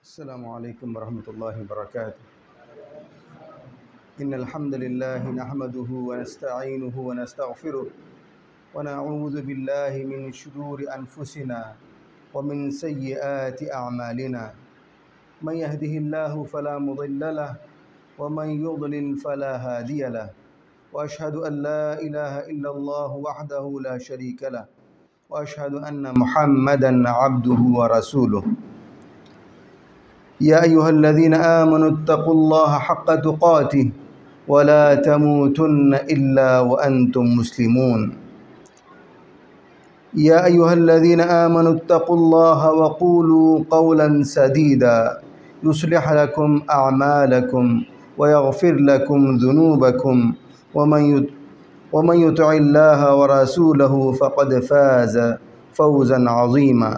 السلام عليكم ورحمة الله وبركاته. إن الحمد لله نحمده ونستعينه ونستغفره ونعوذ بالله من شرور أنفسنا ومن سيئات أعمالنا. من يهده الله فلا مضل له ومن يضلل فلا هادي له، وأشهد أن لا إله إلا الله وحده لا شريك له، وأشهد أن محمدًا عبده ورسوله. يا أيها الذين آمنوا اتقوا الله حق تقاته ولا تموتن إلا وأنتم مسلمون. يا أيها الذين آمنوا اتقوا الله وقولوا قولا سديدا يصلح لكم أعمالكم ويغفر لكم ذنوبكم، ومن يطع الله ورسوله فقد فاز فوزا عظيما.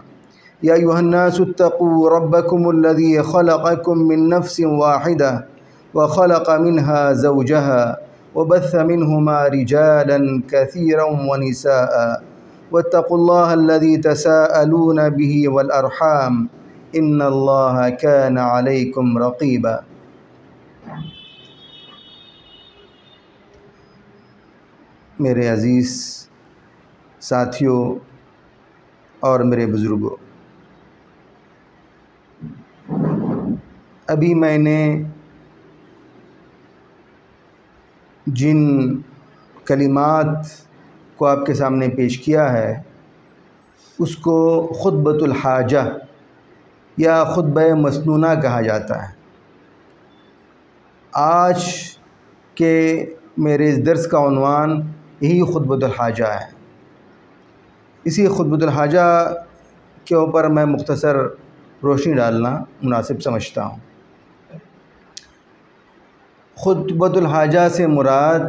يا أيها الناس اتقوا ربكم الذي خلقكم من نفس واحدة وخلق منها زوجها وبث منهما رجالا كثيرا ونساء، واتقوا الله الذي تساءلون به والأرحام إن الله كان عليكم رقيبا. میرے عزیز ساتھیوں اور میرے بزرگوں، ابھی میں نے جن کلمات کو آپ کے سامنے پیش کیا ہے اس کو خطبۃ الحاجہ یا خطبہ مسنونہ کہا جاتا ہے. آج کے میرے اس درس کا عنوان یہی خطبۃ الحاجہ ہے. اسی خطبۃ الحاجہ کے اوپر میں مختصر روشنی ڈالنا مناسب سمجھتا ہوں. خطبۃ الحاجہ سے مراد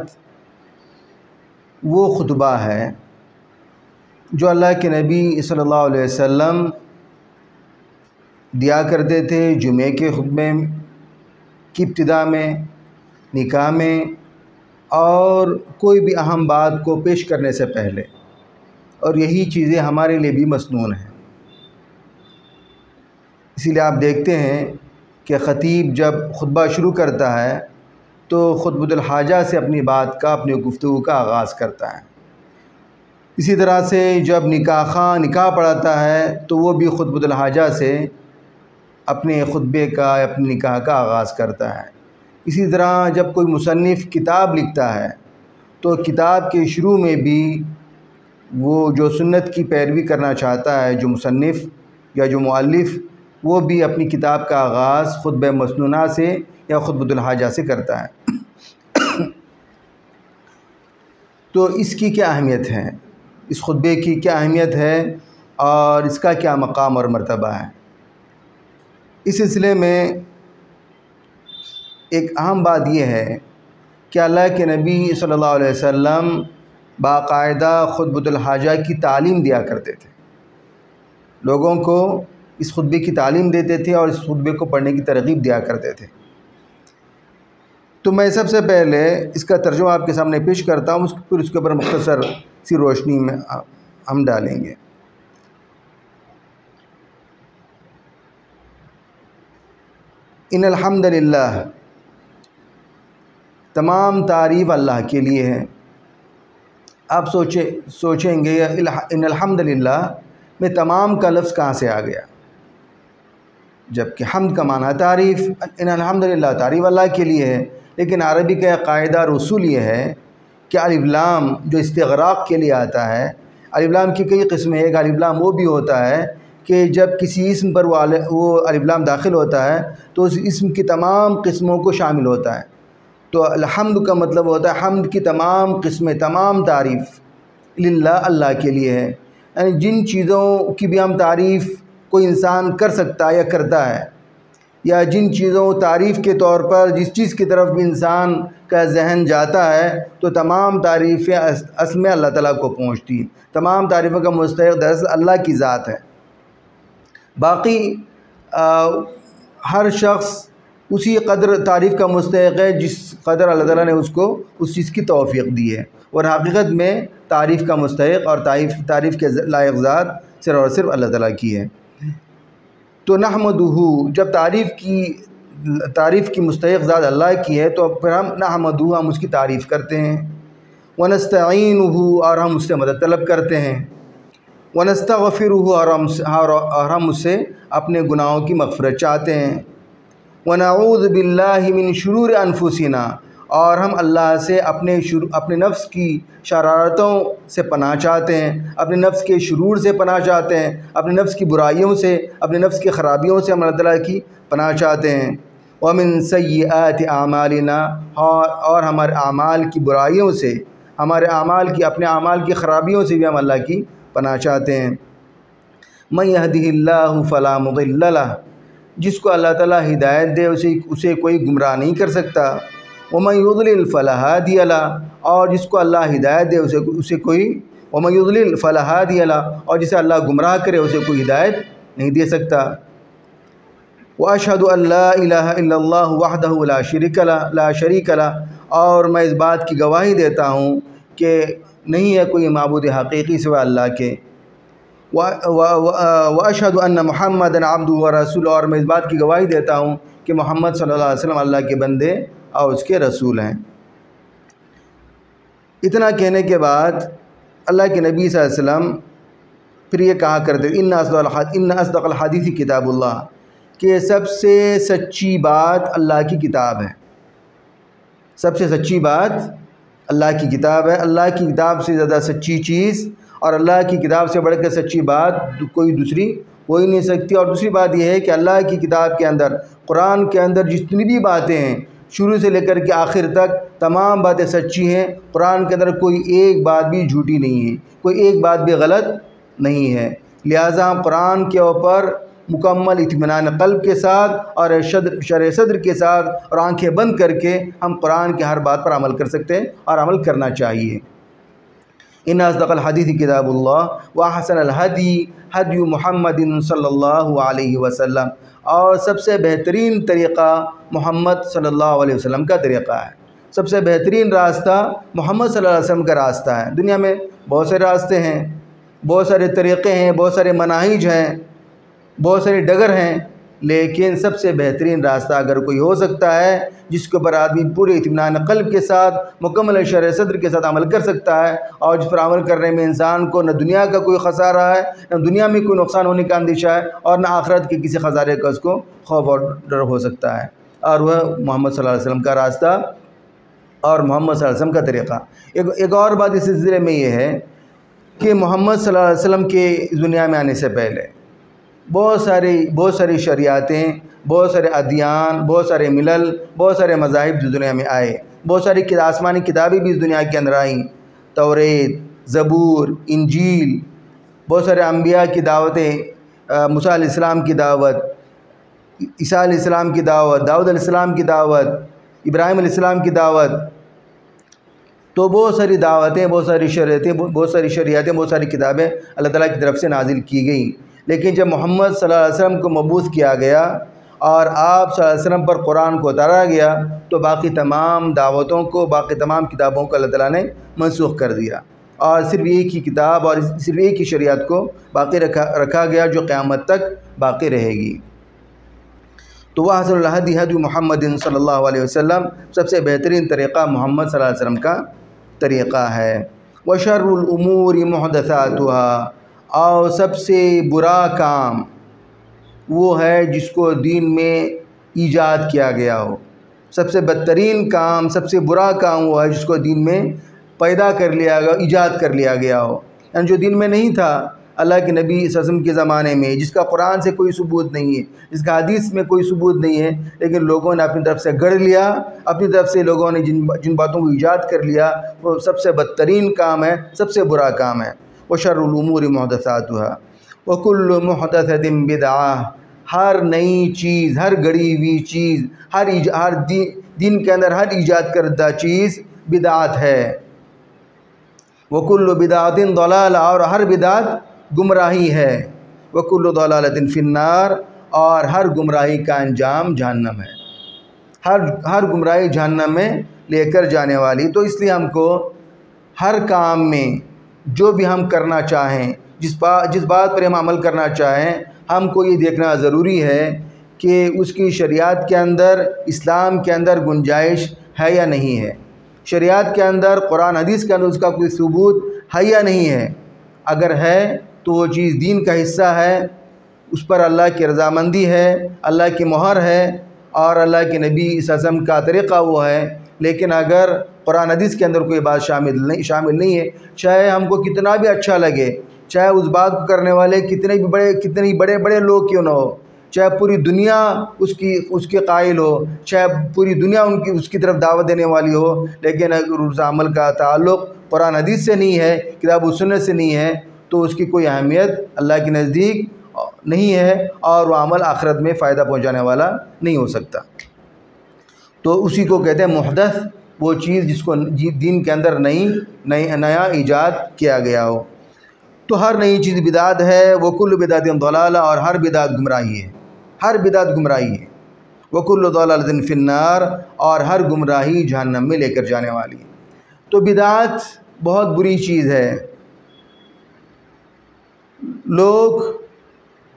وہ خطبہ ہے جو اللہ کے نبی صلی اللہ علیہ وسلم دیا کرتے تھے جمعے کے خطبے کی ابتدا میں، نکاح میں، اور کوئی بھی اہم بات کو پیش کرنے سے پہلے. اور یہی چیزیں ہمارے لیے بھی مسنون ہیں. اسی لیے آپ دیکھتے ہیں کہ خطیب جب خطبہ شروع کرتا ہے تو خطبۃ الحاجہ سے اپنی بات کا، اپنی گفتگو کا آغاز کرتا ہے. اسی طرح سے جب نکاح پڑھاتا ہے تو وہ بھی خطبۃ الحاجہ سے اپنے خطبے کا، اپنے نکاح کا آغاز کرتا ہے. اسی طرح جب کوئی مصنف کتاب لکھتا ہے تو کتاب کے شروع میں بھی وہ جو سنت کی پیروی کرنا چاہتا ہے، جو مصنف یا جو مؤلف، وہ بھی اپنی کتاب کا آغاز خطبہ مسنونہ سے یا خطبۃ الحاجہ سے کرتا ہے. تو اس کی کیا اہمیت ہے، اس خطبے کی کیا اہمیت ہے اور اس کا کیا مقام اور مرتبہ ہے؟ اس سلسلے میں ایک اہم بات یہ ہے کہ اللہ کے نبی صلی اللہ علیہ وسلم باقاعدہ خطبۃ الحاجہ کی تعلیم دیا کرتے تھے. لوگوں کو اس خطبے کی تعلیم دیتے تھے اور اس خطبے کو پڑھنے کی ترغیب دیا کرتے تھے. تو میں سب سے پہلے اس کا ترجمہ آپ کے سامنے پیش کرتا ہوں، پھر اس کے اوپر مختصر سی روشنی میں ہم ڈالیں گے. ان الحمد للہ، تمام تعریف اللہ کے لیے ہے. آپ سوچیں گے ان الحمد للہ میں تمام کا لفظ کہاں سے آ گیا، جبکہ حمد کا معنی تعریف. ان الحمد للہ تعریف اللہ کے لیے ہے، لیکن عربی کا ایک قاعدہ اور اصول یہ ہے کہ الف لام جو استغراق کے لیے آتا ہے، الف لام کی کئی قسمیں. ایک الف لام وہ بھی ہوتا ہے کہ جب کسی اسم پر وہ الف لام داخل ہوتا ہے تو اس اسم کی تمام قسموں کو شامل ہوتا ہے. تو الحمد کا مطلب ہوتا ہے حمد کی تمام قسمیں، تمام تعریف للہ اللہ کے لیے ہے. یعنی جن چیزوں کی بھی ہم تعریف کوئی انسان کر سکتا ہے یا کرتا ہے، یا جن چیزوں تعریف کے طور پر جس چیز کی طرف بھی انسان کا ذہن جاتا ہے، تو تمام تعریفیں اصل میں اللہ تعالیٰ کو پہنچتی ہیں. تمام تعریفوں کا مستحق دراصل اللہ کی ذات ہے. باقی ہر شخص اسی قدر تعریف کا مستحق ہے جس قدر اللہ تعالیٰ نے اس کو اس چیز کی توفیق دی ہے. اور حقیقت میں تعریف کا مستحق اور تعریف کے لائق ذات صرف اور صرف اللہ تعالیٰ کی ہے. تو نحمدہ، جب تعریف کی مستحق ذات اللہ کی ہے تو پھر ہم نحمدہ، ہم اس کی تعریف کرتے ہیں، ونستعینہ، اور ہم اس سے مدد طلب کرتے ہیں، ونستغفرہ، اور ہم اس سے اپنے گناہوں کی مغفرت چاہتے ہیں، ونعوذ باللہ من شرور انفسنا، اور ہم اللہ سے اپنے نفس کی شرارتوں سے پناہ چاہتے ہیں، اپنے نفس کے شرور سے پناہ چاہتے ہیں، اپنے نفس کی برائیوں سے، اپنے نفس کی خرابیوں سے ہم اللہ تعالیٰ کی پناہ چاہتے ہیں، ومن سیئات اعمالنا، اور ہمارے اعمال کی برائیوں سے، اپنے اعمال کی خرابیوں سے بھی ہم اللہ کی پناہ چاہتے ہیں، من یہدہ اللہ فلا مضل لہ، جس کو اللہ تعالیٰ ہدایت دے اسے کوئی گمراہ نہیں کر سکتا، ومن یضلل فلا ہادی لہ، اور جس کو اللہ ہدایت دے اسے کوئی ومن یضلل فلا ہادی لہ، اور جسے اللہ گمراہ کرے اسے کوئی ہدایت نہیں دے سکتا، واشہد ان لا الہ الا اللہ وحدہ لا شریک لہ، اور میں اس بات کی گواہی دیتا ہوں کہ نہیں ہے کوئی معبود حقیقی سوائے اللہ کے، واشہد ان محمد عبدہ ورسولہ، اور میں اس بات کی گواہی دیتا ہوں کہ محمد صلی اللہ علیہ وسلم اللہ کے بندے اور اس کے رسول ہیں۔ اتنا کہنے کے بعد اللہ کے نبی صلی اللہ علیہ وسلم پھر یہ کہا کرتے ان اصدق الحدیث کتاب اللہ، کہ سب سے سچی بات اللہ کی کتاب ہے، سب سے سچی بات اللہ کی کتاب ہے، اللہ کی کتاب سے زیادہ سچی چیز اور اللہ کی کتاب سے بڑھ کر سچی بات کوئی دوسری ہو ہی نہیں سکتی۔ اور دوسری بات یہ ہے کہ اللہ کی کتاب کے اندر، قرآن کے اندر جتنی بھی باتیں ہیں شروع سے لے کر کے آخر تک تمام باتیں سچی ہیں، قرآن کے اندر کوئی ایک بات بھی جھوٹی نہیں ہے، کوئی ایک بات بھی غلط نہیں ہے، لہٰذا ہم قرآن کے اوپر مکمل اطمینان قلب کے ساتھ اور شرح صدر کے ساتھ اور آنکھیں بند کر کے ہم قرآن کے ہر بات پر عمل کر سکتے ہیں اور عمل کرنا چاہیے۔ ان اصدق الحدیث کتاب اللہ واحسن الہدی ہدی محمد صلی اللہ علیہ وسلم، اور سب سے بہترین طریقہ محمد صلی اللہ علیہ وسلم کا طریقہ ہے، سب سے بہترین راستہ محمد صلی اللہ علیہ وسلم کا راستہ ہے۔ دنیا میں بہت سے راستے ہیں، بہت سارے طریقے ہیں، بہت سارے مناہج ہیں، بہت سارے ڈگر ہیں، لیکن سب سے بہترین راستہ اگر کوئی ہو سکتا ہے جس کے اوپر آدمی پورے اطمینان قلب کے ساتھ مکمل شرح صدر کے ساتھ عمل کر سکتا ہے، اور جس پر عمل کرنے میں انسان کو نہ دنیا کا کوئی خسارہ ہے، نہ دنیا میں کوئی نقصان ہونے کا اندیشہ ہے، اور نہ آخرت کے کسی خسارے کا اس کو خوف اور ڈر ہو سکتا ہے، اور وہ محمد صلی اللہ علیہ وسلم کا راستہ اور محمد صلی اللہ علیہ وسلم کا طریقہ۔ ایک اور بات اس سلسلے میں یہ ہے کہ محمد صلی اللہ علیہ وسلم کے دنیا میں آنے سے پہلے بہت ساری شریعتیں، بہت سارے ادیان، بہت سارے ملل، بہت سارے مذاہب جو دنیا میں آئے، بہت ساری آسمانی کتابیں بھی اس دنیا کے اندر آئیں، توریت، زبور، انجیل، بہت سارے انبیاء کی دعوتیں، موسیٰ علیہ السلام کی دعوت، عیسیٰ علیہ السلام کی دعوت، داؤد علیہ السلام کی دعوت، ابراہیم علیہ السلام کی دعوت، تو بہت ساری دعوتیں، بہت ساری شریعتیں، بہت ساری کتابیں اللہ تعالیٰ کی طرف سے نازل کی گئیں، لیکن جب محمد صلی اللہ علیہ وسلم کو مبعوث کیا گیا اور آپ صلی اللہ علیہ وسلم پر قرآن کو اتارا گیا تو باقی تمام دعوتوں کو، باقی تمام کتابوں کو اللہ تعالیٰ نے منسوخ کر دیا، اور صرف ایک ہی کتاب اور صرف ایک ہی شریعت کو باقی رکھا گیا جو قیامت تک باقی رہے گی۔ تو وہ حسن الہدی ہدی محمد صلی اللہ علیہ وسلم، سب سے بہترین طریقہ محمد صلی اللہ علیہ وسلم کا طریقہ ہے۔ وشر الامور محدثاتها، اور سب سے برا کام وہ ہے جس کو دین میں ایجاد کیا گیا ہو، سب سے بدترین کام، سب سے برا کام وہ ہے جس کو دین میں پیدا کر لیا گیا، ایجاد کر لیا گیا ہو، یعنی جو دین میں نہیں تھا اللہ کے نبی صلی اللہ علیہ وسلم کے زمانے میں، جس کا قرآن سے کوئی ثبوت نہیں ہے، جس کا حدیث میں کوئی ثبوت نہیں ہے، لیکن لوگوں نے اپنی طرف سے گڑھ لیا، اپنی طرف سے لوگوں نے جن باتوں کو ایجاد کر لیا، وہ سب سے بدترین کام ہے، سب سے برا کام ہے۔ وشر الامور محدثاتها وکل محدثۃ بدعہ، ہر نئی چیز، ہر گڑی ہوئی چیز، ہر دین کے اندر ہر ایجاد کردہ چیز بدعت ہے۔ وکل بدعۃ ضلالہ، اور ہر بدعت گمراہی ہے۔ وکل ضلالۃ فی النار، اور ہر گمراہی کا انجام جہنم ہے، ہر گمراہی جہنم میں لے کر جانے والی۔ تو اس لیے ہم کو ہر کام میں جو بھی ہم کرنا چاہیں، جس بات پر ہم عمل کرنا چاہیں، ہم کو یہ دیکھنا ضروری ہے کہ اس کی شریعت کے اندر، اسلام کے اندر گنجائش ہے یا نہیں ہے، شریعت کے اندر، قرآن حدیث کے اندر اس کا کوئی ثبوت ہے یا نہیں ہے۔ اگر ہے تو وہ چیز دین کا حصہ ہے، اس پر اللہ کی رضامندی ہے، اللہ کی مہر ہے اور اللہ کے نبی صلی اللہ علیہ وسلم کا طریقہ وہ ہے۔ لیکن اگر قرآن حدیث کے اندر کوئی بات شامل نہیں ہے، چاہے ہم کو کتنا بھی اچھا لگے، چاہے اس بات کو کرنے والے کتنے ہی بڑے لوگ کیوں نہ ہو، چاہے پوری دنیا اس کے قائل ہو، چاہے پوری دنیا اس کی طرف دعوت دینے والی ہو، لیکن اگر اس عمل کا تعلق قرآن حدیث سے نہیں ہے، کتاب و سنت سے نہیں ہے، تو اس کی کوئی اہمیت اللہ کے نزدیک نہیں ہے اور وہ عمل آخرت میں فائدہ پہنچانے والا نہیں ہو سکتا۔ تو اسی کو کہتے ہیں محدث، وہ چیز جس کو دین کے اندر نیا ایجاد کیا گیا ہو۔ تو ہر نئی چیز بدعت ہے، وکل بدعت ضلالہ، اور ہر بدعت گمراہی ہے، ہر بدعت گمراہی ہے، وکل ضلالۃ فی النار، اور ہر گمراہی جہنم میں لے کر جانے والی ہے۔ تو بدعت بہت بری چیز ہے۔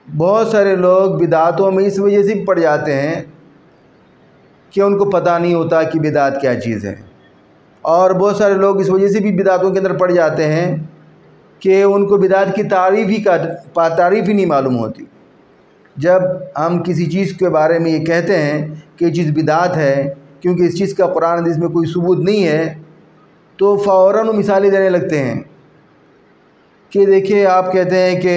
بہت سارے لوگ بدعتوں میں اس وجہ سے پڑ جاتے ہیں کہ ان کو پتہ نہیں ہوتا کہ بدعت کیا چیز ہے، اور بہت سارے لوگ اس وجہ سے بھی بدعتوں کے اندر پڑ جاتے ہیں کہ ان کو بدعت کی تعریف ہی نہیں معلوم ہوتی۔ جب ہم کسی چیز کے بارے میں یہ کہتے ہیں کہ یہ چیز بدعت ہے کیونکہ اس چیز کا قرآن حدیث میں کوئی ثبوت نہیں ہے، تو فوراً وہ مثالیں دینے لگتے ہیں کہ دیکھیں آپ کہتے ہیں کہ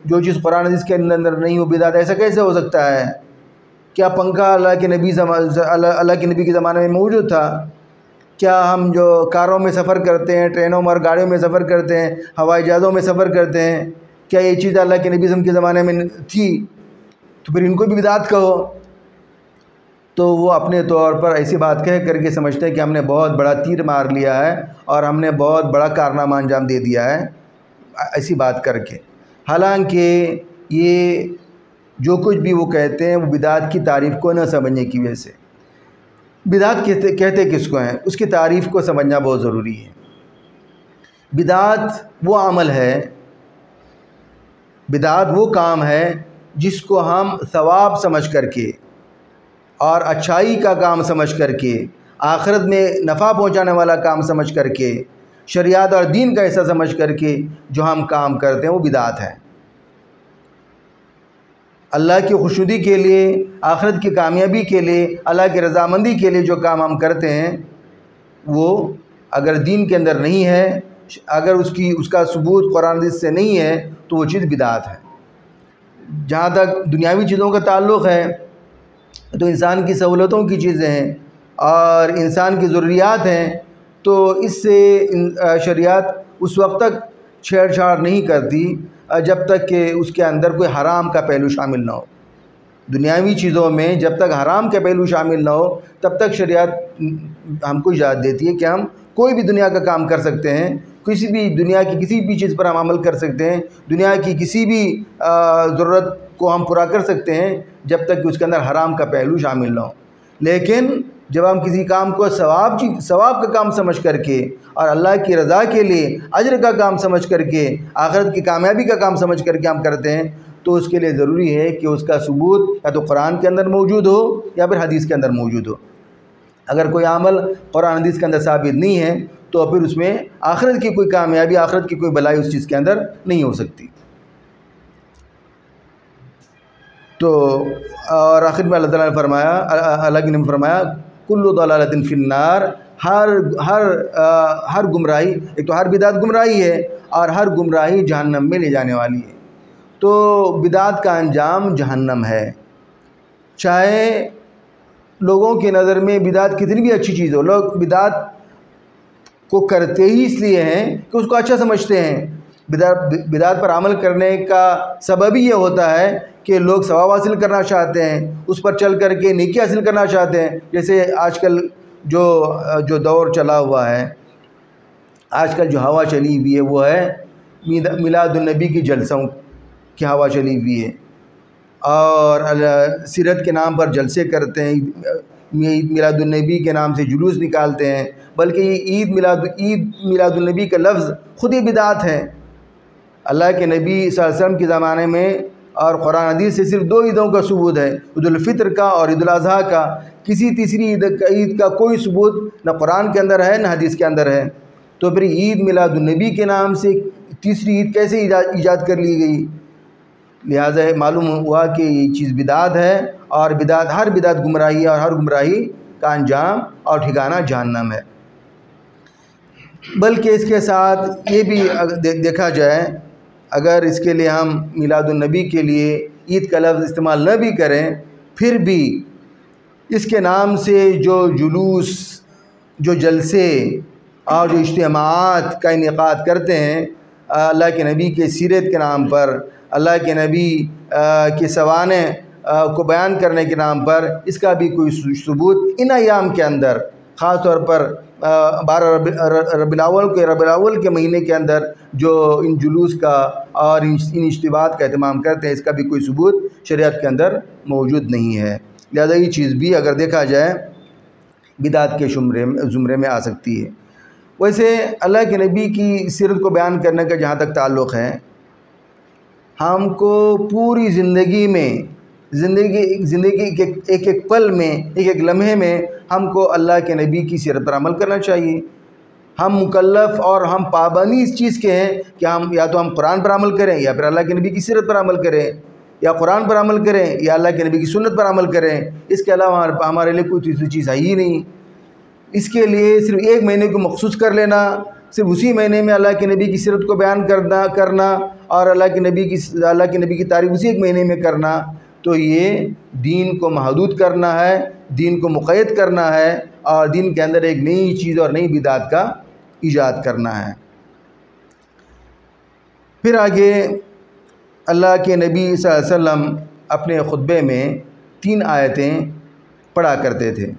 جو چیز قرآن حدیث کے اندر نہیں ہو بدعت، ایسا کیسے ہو سکتا ہے؟ کیا پنکھا اللہ کے نبی کے زمانے میں موجود تھا؟ کیا ہم جو کاروں میں سفر کرتے ہیں، ٹرینوں اور گاڑیوں میں سفر کرتے ہیں، ہوائی جہازوں میں سفر کرتے ہیں، کیا یہ چیز اللہ کے نبی کے زمانے میں تھی؟ تو پھر ان کو بھی بدعت کہو۔ تو وہ اپنے طور پر ایسی بات کہہ کر کے سمجھتے ہیں کہ ہم نے بہت بڑا تیر مار لیا ہے اور ہم نے بہت بڑا کارنامہ انجام دے دیا ہے، ایسی بات کر کے۔ حالانکہ یہ جو کچھ بھی وہ کہتے ہیں وہ بدعت کی تعریف کو نہ سمجھنے کی وجہ سے۔ بدعت کہتے کس کو ہیں، اس کی تعریف کو سمجھنا بہت ضروری ہے۔ بدعت وہ عمل ہے، بدعت وہ کام ہے جس کو ہم ثواب سمجھ کر کے اور اچھائی کا کام سمجھ کر کے، آخرت میں نفع پہنچانے والا کام سمجھ کر کے، شریعت اور دین کا حصہ سمجھ کر کے جو ہم کام کرتے ہیں وہ بدعت ہے۔ اللہ کی خوشنودی کے لیے، آخرت کی کامیابی کے لیے، اللہ کی رضامندی کے لیے جو کام ہم کرتے ہیں وہ اگر دین کے اندر نہیں ہے، اگر اس کا ثبوت قرآن حدیث سے نہیں ہے تو وہ چیز بدعت ہے۔ جہاں تک دنیاوی چیزوں کا تعلق ہے تو انسان کی سہولتوں کی چیزیں ہیں اور انسان کی ضروریات ہیں، تو اس سے شریعت اس وقت تک چھیڑ چھاڑ نہیں کرتی جب تک کہ اس کے اندر کوئی حرام کا پہلو شامل نہ ہو۔ دنیاوی چیزوں میں جب تک حرام کا پہلو شامل نہ ہو تب تک شریعت ہم کو اجازت دیتی ہے کہ ہم کوئی بھی دنیا کا کام کر سکتے ہیں، کسی بھی دنیا کی کسی بھی چیز پر ہم عمل کر سکتے ہیں، دنیا کی کسی بھی ضرورت کو ہم پورا کر سکتے ہیں جب تک کہ اس کے اندر حرام کا پہلو شامل نہ ہو۔ لیکن جب ہم کسی کام کو ثواب کا کام سمجھ کر کے اور اللہ کی رضا کے لیے اجر کا کام سمجھ کر کے، آخرت کی کامیابی کا کام سمجھ کر کے ہم کرتے ہیں، تو اس کے لیے ضروری ہے کہ اس کا ثبوت یا تو قرآن کے اندر موجود ہو یا پھر حدیث کے اندر موجود ہو۔ اگر کوئی عمل قرآن حدیث کے اندر ثابت نہیں ہے تو پھر اس میں آخرت کی کوئی کامیابی، آخرت کی کوئی بھلائی اس چیز کے اندر نہیں ہو سکتی۔ تو اور آخر میں اللہ تعالیٰ نے فرمایا، اللہ نے فرمایا کل ضلالۃ فی النار، ہر گمراہی، ایک تو ہر بدعت گمراہی ہے اور ہر گمراہی جہنم میں لے جانے والی ہے۔ تو بدعت کا انجام جہنم ہے، چاہے لوگوں کی نظر میں بدعت کتنی بھی اچھی چیز ہو، لوگ بدعت کو کرتے ہی اس لیے ہیں کہ اس کو اچھا سمجھتے ہیں۔ بدعت پر عمل کرنے کا سبب ہی یہ ہوتا ہے کہ لوگ ثواب حاصل کرنا چاہتے ہیں، اس پر چل کر کے نیکی حاصل کرنا چاہتے ہیں۔ جیسے آج کل جو دور چلا ہوا ہے، آج کل جو ہوا چلی ہوئی ہے وہ ہے میلاد النبی کی جلسوں کی ہوا چلی ہوئی ہے، اور سیرت کے نام پر جلسے کرتے ہیں، میلاد النبی کے نام سے جلوس نکالتے ہیں، بلکہ یہ عید میلاد النبی کا لفظ خود ہی بدعت ہے۔ اللہ کے نبی صلی اللہ علیہ وسلم کے زمانے میں اور قرآن حدیث سے صرف 2 عیدوں کا ثبوت ہے، عید الفطر کا اور عید الاضحیٰ کا۔ کسی تیسری عید کا کوئی ثبوت نہ قرآن کے اندر ہے نہ حدیث کے اندر ہے۔ تو پھر عید میلاد النبی کے نام سے تیسری عید کیسے ایجاد کر لی گئی؟ لہٰذا معلوم ہوا کہ یہ چیز بدعت ہے، اور ہر بدعت گمراہی ہے، اور ہر گمراہی کا انجام اور ٹھکانہ جہنم ہے۔ بلکہ اس کے ساتھ یہ بھی دیکھا جائے، اگر اس کے لیے ہم میلاد النبی کے لیے عید کا لفظ استعمال نہ بھی کریں، پھر بھی اس کے نام سے جو جلوس، جو جلسے اور جو اجتماعات کا انعقاد کرتے ہیں اللہ کے نبی کے سیرت کے نام پر، اللہ کے نبی کے سوانح کو بیان کرنے کے نام پر، اس کا بھی کوئی ثبوت ان ایام کے اندر، خاص طور پر 12 ربیع الاول کے مہینے کے اندر جو ان جلوس کا اور ان اجتماعات کا اہتمام کرتے ہیں، اس کا بھی کوئی ثبوت شریعت کے اندر موجود نہیں ہے۔ لہذا یہ چیز بھی اگر دیکھا جائے بدعت کے زمرے میں آ سکتی ہے۔ ویسے اللہ کے نبی کی سیرت کو بیان کرنے کا جہاں تک تعلق ہے، ہم کو پوری زندگی میں، زندگی کے ایک پل میں، ایک لمحے میں ہم کو اللہ کے نبی کی سیرت پر عمل کرنا چاہیے۔ ہم مکلف اور ہم پابندی اس چیز کے ہیں کہ ہم یا تو ہم قرآن پر عمل کریں، یا پھر اللہ کے نبی کی سیرت پر عمل کریں، یا قرآن پر عمل کریں یا اللہ کے نبی کی سنت پر عمل کریں۔ اس کے علاوہ ہمارے لیے کوئی تیسری چیز ہے ہی نہیں۔ اس کے لیے صرف ایک مہینے کو مخصوص کر لینا، صرف اسی مہینے میں اللہ کے نبی کی سیرت کو بیان کرنا اور اللہ کے نبی کی تعریف اسی ایک مہینے میں کرنا، تو یہ دین کو محدود کرنا ہے، دین کو مقید کرنا ہے، اور دین کے اندر ایک نئی چیز اور نئی بدعت کا ایجاد کرنا ہے۔ پھر آگے اللہ کے نبی صلی اللہ علیہ وسلم اپنے خطبے میں 3 آیتیں پڑھا کرتے تھے۔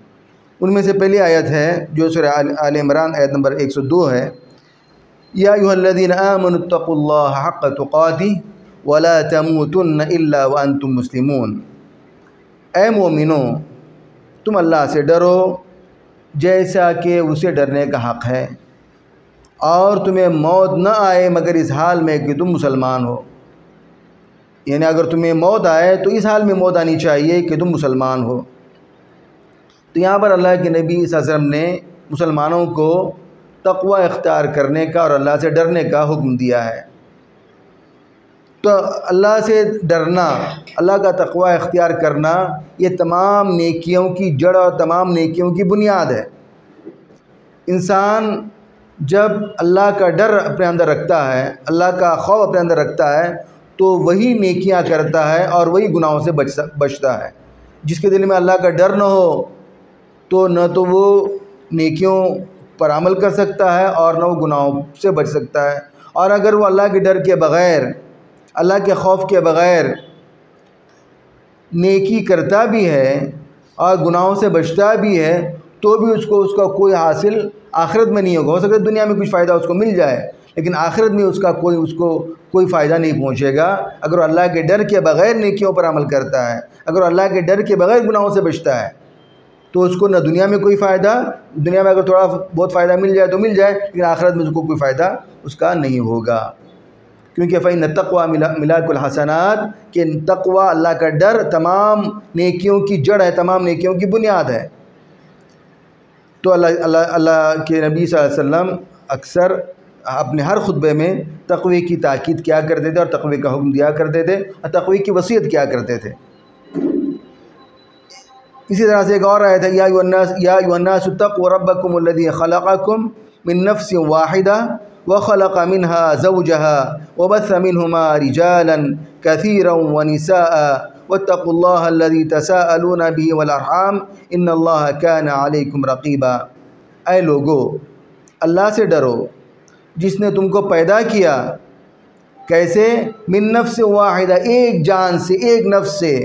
ان میں سے پہلی آیت ہے جو سورہ آل عمران آیت نمبر 102 ہے، یا ایھا الذین آمنوا اتقوا اللہ حق تقاتہ ولا تموتن الا وانتم مسلمون۔ اے مومنو، تم اللہ سے ڈرو جیسا کہ اسے ڈرنے کا حق ہے، اور تمہیں موت نہ آئے مگر اس حال میں کہ تم مسلمان ہو۔ یعنی اگر تمہیں موت آئے تو اس حال میں موت آنی چاہیے کہ تم مسلمان ہو۔ تو یہاں پر اللہ کے نبی صلی اللہ علیہ وسلم نے مسلمانوں کو تقوی اختیار کرنے کا اور اللہ سے ڈرنے کا حکم دیا ہے۔ تو اللہ سے ڈرنا، اللہ کا تقوی اختیار کرنا، یہ تمام نیکیوں کی جڑ اور تمام نیکیوں کی بنیاد ہے۔ انسان جب اللہ کا ڈر اپنے اندر رکھتا ہے، اللہ کا خوف اپنے اندر رکھتا ہے، تو وہی نیکیاں کرتا ہے اور وہی گناہوں سے بچتا ہے۔ جس کے دل میں اللہ کا ڈر نہ ہو تو نہ تو وہ نیکیوں پر عمل کر سکتا ہے اور نہ وہ گناہوں سے بچ سکتا ہے۔ اور اگر وہ اللہ کے ڈر کے بغیر، اللہ کے خوف کے بغیر نیکی کرتا بھی ہے اور گناہوں سے بچتا بھی ہے، تو بھی اس کا کوئی حاصل آخرت میں نہیں ہوگا۔ ہو سکتا ہے دنیا میں کچھ فائدہ اس کو مل جائے، لیکن آخرت میں اس کو کوئی فائدہ نہیں پہنچے گا اگر وہ اللہ کے ڈر کے بغیر نیکیوں پر عمل کرتا ہے، اگر وہ اللہ کے ڈر کے بغیر گناہوں سے بچتا ہے، تو اس کو نہ دنیا میں کوئی فائدہ، دنیا میں اگر تھوڑا بہت فائدہ مل جائے تو مل جائے، لیکن آخرت میں اس کو کوئی فائدہ اس کا نہیں ہوگا۔ کیونکہ فإن التقوى ملاک الحسنات، کہ تقوی، اللہ کا ڈر تمام نیکیوں کی جڑ ہے، تمام نیکیوں کی بنیاد ہے۔ تو اللہ کے نبی صلی اللہ علیہ وسلم اکثر اپنے ہر خطبے میں تقوی کی تاکید کیا کرتے تھے اور تقوی کا حکم دیا کرتے تھے اور تقوی کی وصیت کیا کرتے تھے۔ اسی طرح سے ایک اور آیت ہے، یا ایھا الناس اتقوا ربکم الذی خلقکم من نفس واحدہ وخلق منها زوجها وبث منهما رجالا كثيرا ونساء واتقوا الله الذي تساءلون به والارحام ان الله كان عليكم رقيبا۔ اے لوگو، اللہ سے ڈرو جس نے تم کو پیدا کیا، کیسے؟ من نفس واحدہ، ایک جان سے، ایک نفس سے،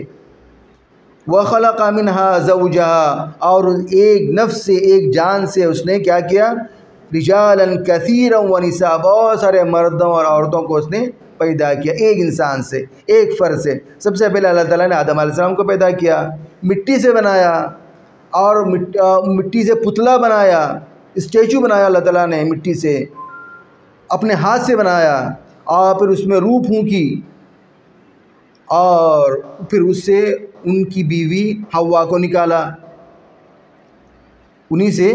وخلق منها زوجها، اور ایک نفس سے، ایک جان سے اس نے کیا کیا؟ رجالا کثیرا ونساء، بہت سارے مردوں اور عورتوں کو اس نے پیدا کیا ایک انسان سے، ایک فرد سے۔ سب سے پہلے اللہ تعالیٰ نے آدم علیہ السلام کو پیدا کیا، مٹی سے بنایا، اور مٹی سے پتلا بنایا، اسٹیچو بنایا اللہ تعالیٰ نے مٹی سے، اپنے ہاتھ سے بنایا، اور پھر اس میں روح پھونکی، اور پھر اس سے ان کی بیوی حوا کو نکالا، اسی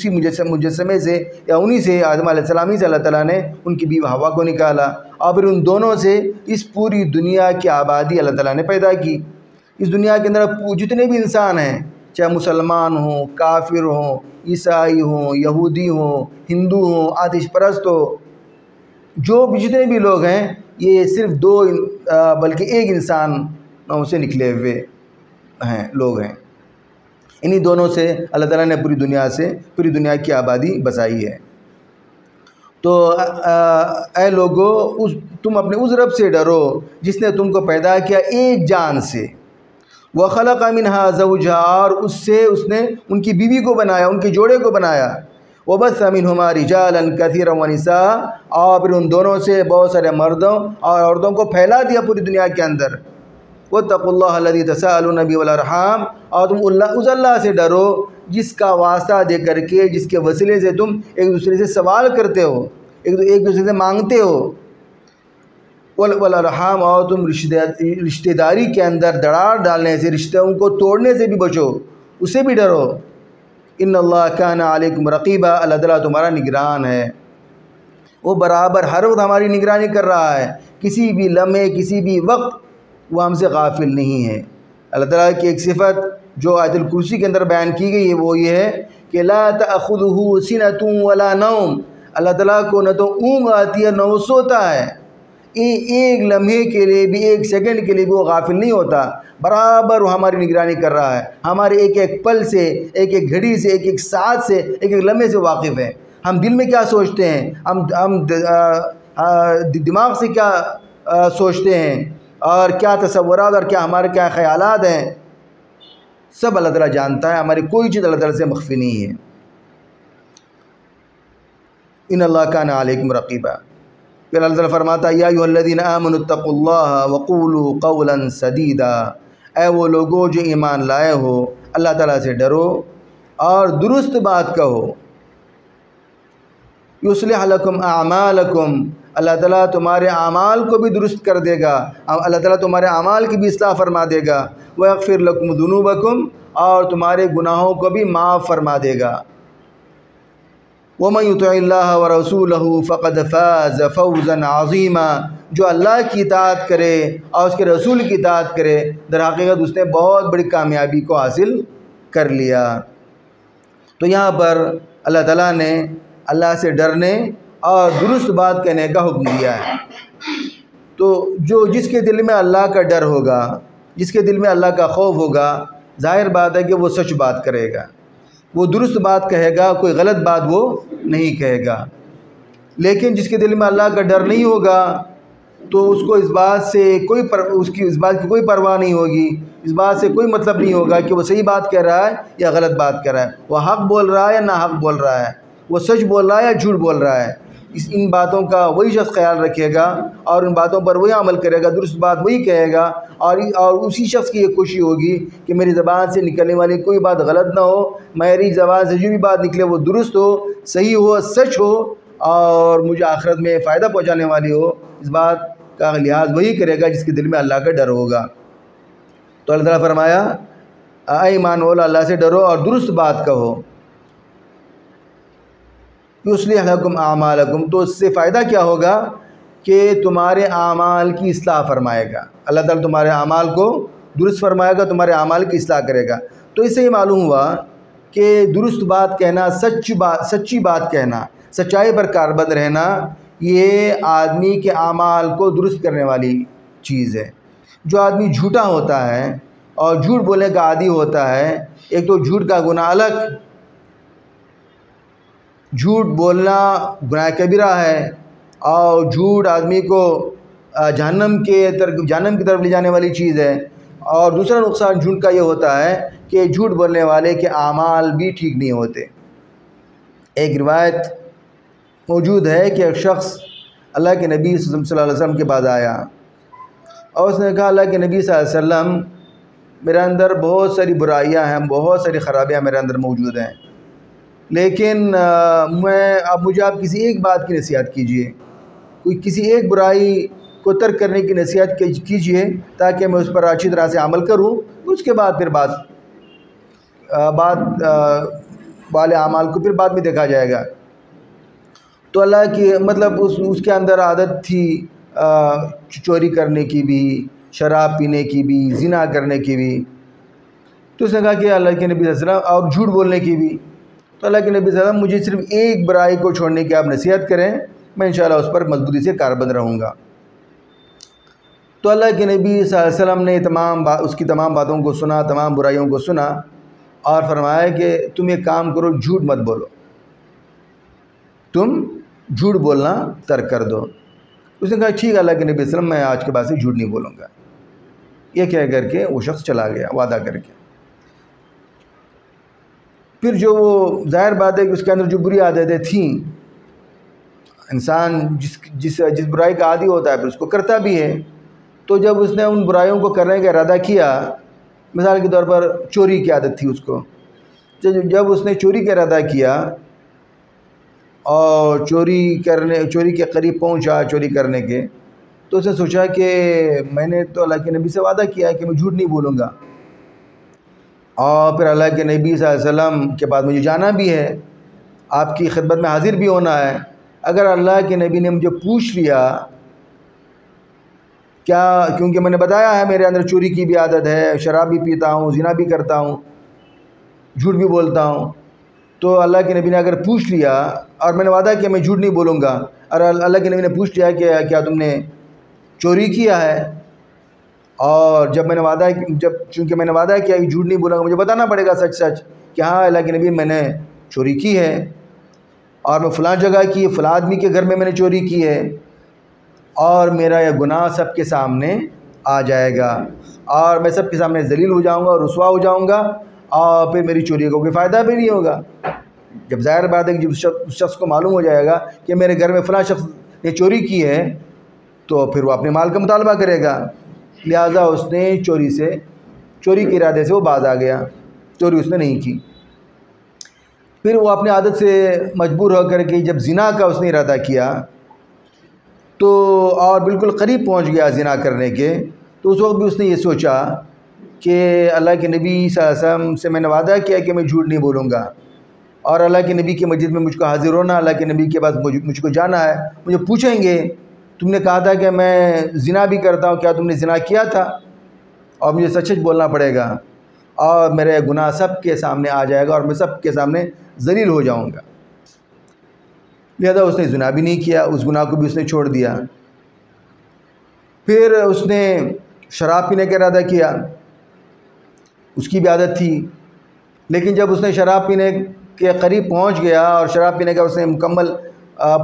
مجسمے سے یا انہی سے آدم علیہ السلام سے اللہ تعالیٰ نے ان کی بیوی حوا کو نکالا، اور پھر ان دونوں سے اس پوری دنیا کی آبادی اللہ تعالیٰ نے پیدا کی۔ اس دنیا کے اندر جتنے بھی انسان ہیں، چاہے مسلمان ہوں، کافر ہوں، عیسائی ہوں، یہودی ہوں، ہندو ہوں، آتش پرست ہو، جتنے بھی لوگ ہیں، یہ صرف دو بلکہ ایک انسان سے نکلے ہوئے ہیں لوگ ہیں۔ انہی دونوں سے اللہ تعالیٰ نے پوری دنیا کی آبادی بسائی ہے۔ تو اے لوگو، تم اپنے اس رب سے ڈرو جس نے تم کو پیدا کیا ایک جان سے، وَخَلَقَ مِنْهَا زَوْجَهَا، اور اس نے ان کی بیوی کو بنایا، ان کے جوڑے کو بنایا، وَبَثَّ مِنْهُمَا رِجَالًا كَثِيرًا وَنِسَاءً، اور پھر ان دونوں سے بہت سارے مردوں اور عورتوں کو پھیلا دیا پوری دنیا کے اندر۔ وَاتَّقُوا اللَّهَ الَّذِي تَسَاءَلُونَ بِهِ وَالْأَرْحَامَ، اور تم اس اللہ سے ڈرو جس کا واسطہ دے کر کے، جس کے وسیلے سے تم ایک دوسرے سے سوال کرتے ہو، ایک دوسرے سے مانگتے ہو۔ والارحام، اور تم رشتہ داری کے اندر دراڑ ڈالنے سے، رشتوں کو توڑنے سے بھی بچو، اسے بھی ڈرو۔ ان اللہ کان علیکم رقیبا، اللہ تعالیٰ تمہارا نگران ہے، وہ برابر ہر وقت ہماری نگرانی کر رہا ہے، کسی بھی لمحے کسی بھی وقت وہ ہم سے غافل نہیں ہے۔ اللہ تعالیٰ کی ایک صفت جو آیت الکرسی کے اندر بیان کی گئی ہے وہ یہ ہے کہ لا تأخذہ سنۃ ولا نوم، اللہ تعالیٰ کو نہ تو اونگ آتی ہے نہ وہ سوتا ہے، ایک لمحے کے لیے بھی، ایک سیکنڈ کے لیے بھی وہ غافل نہیں ہوتا، برابر وہ ہماری نگرانی کر رہا ہے، ہمارے ایک ایک پل سے، ایک ایک گھڑی سے، ایک ایک ساعت سے، ایک ایک لمحے سے واقف ہے۔ ہم دل میں کیا سوچتے ہیں، ہم دماغ سے کیا سوچتے ہیں، اور کیا تصورات اور ہمارے کیا خیالات ہیں، سب اللہ تعالیٰ جانتا ہے، ہماری کوئی چیز اللہ تعالیٰ سے مخفی نہیں ہے۔ ان اللہ کان علیکم رقیبا۔ پھر اللہ تعالیٰ فرماتا ہے یا ایھا الذین آمنوا اتقوا اللہ وقولوا قولا سدیدا، اے وہ لوگو جو ایمان لائے ہو، اللہ تعالیٰ سے ڈرو اور درست بات کہو۔ یصلح لکم اعمالکم، اللہ تعالیٰ تمہارے اعمال کو بھی درست کر دے گا، اللہ تعالیٰ تمہارے اعمال کی بھی اصلاح فرما دے گا، ویغفر لکم ذنوبکم، اور تمہارے گناہوں کو بھی معاف فرما دے گا۔ وَمَن يُطِعِ اللَّهَ وَرَسُولَهُ فَقَدْ فَازَ فَوْزًا عَظِيمًا، جو اللہ کی اطاعت کرے اور اس کے رسول کی اطاعت کرے، در حقیقت اس نے بہت بڑی کامیابی کو حاصل کر لیا۔ تو یہاں پر اللہ تعالیٰ نے اللہ سے ڈرنے اور درست بات کہنے کا حکم دیا ہے۔ تو جس کے دل میں اللہ کا ڈر ہوگا، جس کے دل میں اللہ کا خوف ہوگا، ظاہر بات ہے کہ وہ سچ بات کرے گا، وہ درست بات کہے گا، کوئی غلط بات وہ نہیں کہے گا۔ لیکن جس کے دل میں اللہ کا ڈر نہیں ہوگا تو اس کو اس بات کی کوئی پرواہ نہیں ہوگی، اس بات سے کوئی مطلب نہیں ہوگا کہ وہ صحیح بات کہہ رہا ہے یا غلط بات کہہ رہا ہے، وہ حق بول رہا ہے یا ناحق بول رہا ہے، وہ سچ بول رہا ہے یا جھوٹ بول رہا ہے۔ ان باتوں کا وہی شخص خیال رکھے گا اور ان باتوں پر وہی عمل کرے گا، درست بات وہی کہے گا، اور اسی شخص کی یہ خوشی ہوگی کہ میری زبان سے نکلنے والی کوئی بات غلط نہ ہو، میری زبان سے جو بھی بات نکلے وہ درست ہو، صحیح ہو، سچ ہو، اور مجھے آخرت میں فائدہ پہنچانے والی ہو۔ اس بات کا لحاظ وہی کرے گا جس کے دل میں اللہ کا ڈر ہوگا۔ تو اللہ تعالیٰ فرمایا اے ایمان والو، اللہ سے ڈرو اور درست بات کہو۔ یصلح لکم اعمالکم، تو اس سے فائدہ کیا ہوگا کہ تمہارے اعمال کی اصلاح فرمائے گا، اللہ تعالیٰ تمہارے اعمال کو درست فرمائے گا، تمہارے اعمال کی اصلاح کرے گا۔ تو اس سے یہ معلوم ہوا کہ درست بات کہنا، سچی بات کہنا، سچائی پر کاربند رہنا، یہ آدمی کے اعمال کو درست کرنے والی چیز ہے۔ جو آدمی جھوٹا ہوتا ہے اور جھوٹ بولنے کا عادی ہوتا ہے، ایک تو جھوٹ کا گناہ الگ، جھوٹ بولنا گناہ کبیرہ ہے، اور جھوٹ آدمی کو جہنم کی طرف لے جانے والی چیز ہے۔ اور دوسرا نقصان جھوٹ کا یہ ہوتا ہے کہ جھوٹ بولنے والے کے اعمال بھی ٹھیک نہیں ہوتے۔ ایک روایت موجود ہے کہ ایک شخص اللہ کے نبی صلی اللہ علیہ وسلم کے پاس آیا اور اس نے کہا اللہ کے نبی صلی اللہ علیہ وسلم، میرے اندر بہت ساری برائیاں ہیں، بہت ساری خرابیاں میرے اندر موجود ہیں، لیکن اب مجھے آپ کسی ایک بات کی نصیحت کیجئے، کسی ایک برائی کو ترک کرنے کی نصیحت کیجیے تاکہ میں اس پر اچھی طرح سے عمل کروں، اس کے بعد پھر بعد والے اعمال کو پھر بعد میں دیکھا جائے گا۔ تو اللہ کی مطلب اس کے اندر عادت تھی چوری کرنے کی بھی، شراب پینے کی بھی، زنا کرنے کی بھی، تو اس نے کہا کہ اللہ کے نبی صلی اللہ علیہ وسلم، اور جھوٹ بولنے کی بھی، تو اللہ کے نبی صلی اللہ علیہ وسلم مجھے صرف ایک برائی کو چھوڑنے کی آپ نصیحت کریں، میں انشاءاللہ اس پر مضبوطی سے کاربند رہوں گا۔ تو اللہ کے نبی صلی اللہ علیہ وسلم نے اس کی تمام باتوں کو سنا، تمام برائیوں کو سنا، اور فرمایا کہ تم ایک کام کرو، جھوٹ مت بولو، تم جھوٹ بولنا ترک کر دو۔ اس نے کہا ٹھیک ہے اللہ کے نبی صلی اللہ علیہ وسلم، میں آج کے بعد سے جھوٹ نہیں بولوں گا، یہ کہہ کر کے وہ شخص چلا گیا وعدہ کر کے۔ پھر جو وہ ظاہر بات ہے کہ اس کے اندر جو بری عادتیں تھیں، انسان جس برائی کا عادی ہوتا ہے پھر اس کو کرتا بھی ہے، تو جب اس نے ان برائیوں کو کرنے کا ارادہ کیا، مثال کے طور پر چوری کی عادت تھی اس کو، جب اس نے چوری کا ارادہ کیا اور چوری کے قریب پہنچا چوری کرنے کے، تو اس نے سوچا کہ میں نے تو اللہ کے نبی سے وعدہ کیا ہے کہ میں جھوٹ نہیں بولوں گا، اور پھر اللہ کے نبی صلی اللہ علیہ وسلم کے پاس مجھے جانا بھی ہے، آپ کی خدمت میں حاضر بھی ہونا ہے، اگر اللہ کے نبی نے مجھے پوچھ لیا کیونکہ میں نے بتایا ہے میرے اندر چوری کی بھی عادت ہے، شراب بھی پیتا ہوں، زنا بھی کرتا ہوں، جھوٹ بھی بولتا ہوں، تو اللہ کے نبی نے اگر پوچھ لیا اور میں نے وعدہ کیا میں جھوٹ نہیں بولوں گا، اور اللہ کے نبی نے پوچھ لیا کہ کیا تم نے چوری کیا ہے، اور چونکہ میں نے وعدہ کیا کہ جھوٹ نہیں بولوں گا، مجھے بتانا پڑے گا سچ کہ ہاں اللہ کے نبی میں نے چوری کی ہے، اور میں فلاں جگہ کی، فلاں آدمی کے گھر میں نے چوری کی ہے، اور میرا یہ گناہ سب کے سامنے آ جائے گا، اور میں سب کے سامنے ذلیل ہو جاؤں گا اور رسوا ہو جاؤں گا، اور پھر میری چوری کا کوئی فائدہ بھی نہیں ہوگا۔ جب ظاہر بات ہے کہ جب اس شخص کو معلوم ہو جائے گا کہ میرے گھر میں فلاں شخص نے چوری کی ہے، تو پھر وہ اپنے مال کا مطالبہ کرے گا، لہٰذا اس نے چوری کے ارادے سے وہ باز آ گیا، چوری اس نے نہیں کی۔ پھر وہ اپنی عادت سے مجبور ہو کر کے جب زنا کا اس نے ارادہ کیا تو اور بالکل قریب پہنچ گیا زنا کرنے کے، تو اس وقت بھی اس نے یہ سوچا کہ اللہ کے نبی صلی اللہ علیہ وسلم سے میں نے وعدہ کیا کہ میں جھوٹ نہیں بولوں گا، اور اللہ کے نبی کی مسجد میں مجھ کو حاضر ہونا، اللہ کے نبی کے پاس مجھ کو جانا ہے، مجھے پوچھیں گے تم نے کہا تھا کہ میں زنا بھی کرتا ہوں، کیا تم نے زنا کیا تھا، اور مجھے سچ بولنا پڑے گا، اور میرے گناہ سب کے سامنے آ جائے گا اور میں سب کے سامنے ذلیل ہو جاؤں گا۔ لہذا اس نے زنا بھی نہیں کیا، اس گناہ کو بھی اس نے چھوڑ دیا۔ پھر اس نے شراب پینے کا ارادہ کیا، اس کی بھی عادت تھی، لیکن جب اس نے شراب پینے کے قریب پہنچ گیا اور شراب پینے کا اس نے مکمل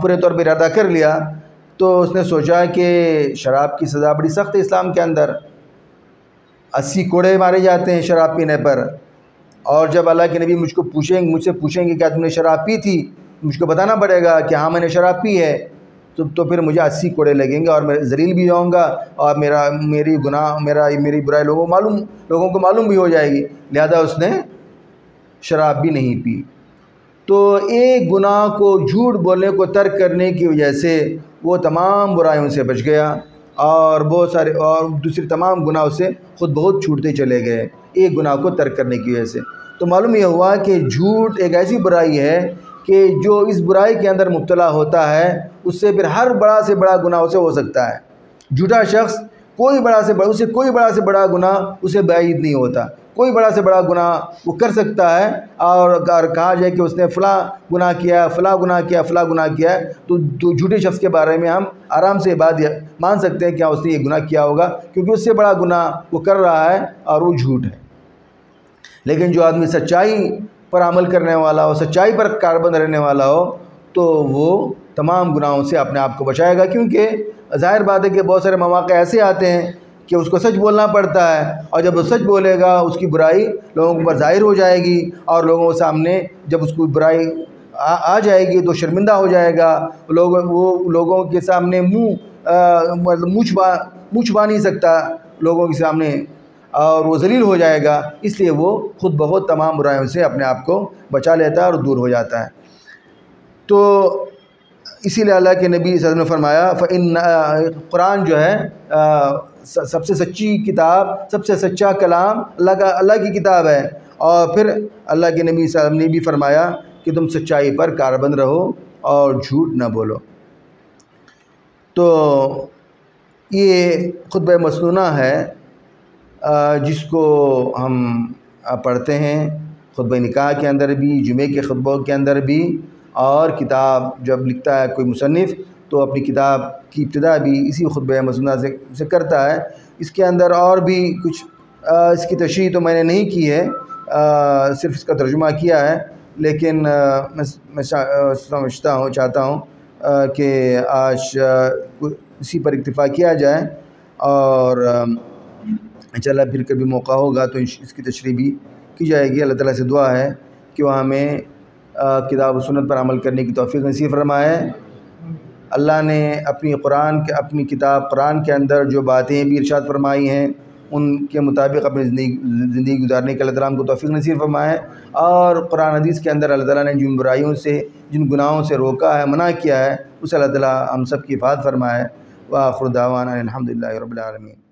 پورے طور پہ ارادہ کر لیا، تو اس نے سوچا کہ شراب کی سزا بڑی سخت ہے اسلام کے اندر، 80 کوڑے مارے جاتے ہیں شراب پینے پر، اور جب اللہ کے نبی مجھ سے پوچھیں گے کیا تم نے شراب پی تھی، مجھ کو بتانا پڑے گا کہ ہاں میں نے شراب پی ہے، تو پھر مجھے 80 کوڑے لگیں گے اور میں ذلیل بھی ہوں گا، اور میری برائی لوگوں کو معلوم بھی ہو جائے گی، لہذا اس نے شراب بھی نہیں پی۔ تو ایک گناہ کو، جھوٹ بولنے کو ترک کرنے کی وجہ سے وہ تمام برائیوں سے بچ گیا، اور بہت سارے اور دوسری تمام گناہ سے خود بہت چھوٹتے چلے گئے ایک گناہ کو ترک کرنے کی وجہ سے۔ تو معلوم یہ ہوا کہ جھوٹ ایک ایسی برائی ہے کہ جو اس برائی کے اندر مبتلا ہوتا ہے اس سے پھر ہر بڑا سے بڑا گناہ اسے ہو سکتا ہے۔ جھوٹا شخص کوئی بڑا سے بڑا گناہ اسے بعید نہیں ہوتا، کوئی بڑا سے بڑا گناہ وہ کر سکتا ہے، اور کہا جائے کہ اس نے فلاں گناہ کیا، فلاں گناہ کیا، فلاں گناہ کیا ہے، تو جھوٹے شخص کے بارے میں ہم آرام سے بات مان سکتے ہیں کہ اس نے یہ گناہ کیا ہوگا، کیونکہ اس سے بڑا گناہ وہ کر رہا ہے اور وہ جھوٹ ہے۔ لیکن جو آدمی سچائی پر عمل کرنے والا ہو، سچائی پر کاربند رہنے والا ہو، تو وہ تمام گناہوں سے اپنے آپ کو بچائے گا، کیونکہ ظاہر بات ہے کہ بہت سارے مواقع ایسے آتے ہیں کہ اس کو سچ بولنا پڑتا ہے، اور جب وہ سچ بولے گا اس کی برائی لوگوں پر ظاہر ہو جائے گی، اور لوگوں کے سامنے جب اس کو برائی آ جائے گی تو شرمندہ ہو جائے گا، وہ لوگوں کے سامنے منہ چھپا نہیں سکتا لوگوں کے سامنے، اور وہ ذلیل ہو جائے گا، اس لیے وہ خود بہت تمام برائیوں سے اپنے آپ کو بچا لیتا ہے اور دور ہو جاتا ہے۔ تو اسی لیے اللہ کے نبی صلی اللہ علیہ وسلم نے فرمایا فإن قرآن جو ہے سب سے سچی کتاب، سب سے سچا کلام اللہ کی کتاب ہے، اور پھر اللہ کے نبی صلی اللہ علیہ وسلم نے بھی فرمایا کہ تم سچائی پر کاربند رہو اور جھوٹ نہ بولو۔ تو یہ خطبہ مسنونہ ہے جس کو ہم پڑھتے ہیں خطبہ نکاح کے اندر بھی، جمعے کے خطبوں کے اندر بھی، اور کتاب جب لکھتا ہے کوئی مصنف تو اپنی کتاب کی ابتدا بھی اسی خطبہ مسنونہ سے کرتا ہے۔ اس کے اندر اور بھی کچھ اس کی تشریح تو میں نے نہیں کی ہے، صرف اس کا ترجمہ کیا ہے، لیکن میں چاہتا ہوں کہ آج اسی پر اکتفا کیا جائے، اور انشاءاللہ پھر کبھی موقع ہوگا تو اس کی تشریح بھی کی جائے گی۔ اللہ تعالیٰ سے دعا ہے کہ وہ ہمیں کتاب و سنت پر عمل کرنے کی توفیق نصیب فرمائے۔ اللہ نے اپنی کتاب قرآن کے اندر جو باتیں بھی ارشاد فرمائی ہیں ان کے مطابق اپنی زندگی گزارنے کے اللہ تعالیٰ ہم کو توفیق نصیب فرمائے، اور قرآن حدیث کے اندر اللہ تعالیٰ نے جن برائیوں سے، جن گناہوں سے روکا ہے، منع کیا ہے، اسے اللہ تعالیٰ ہم سب کی حفاظت فرمائے۔ وآخر دعوانا الحمدللہ رب العالمین۔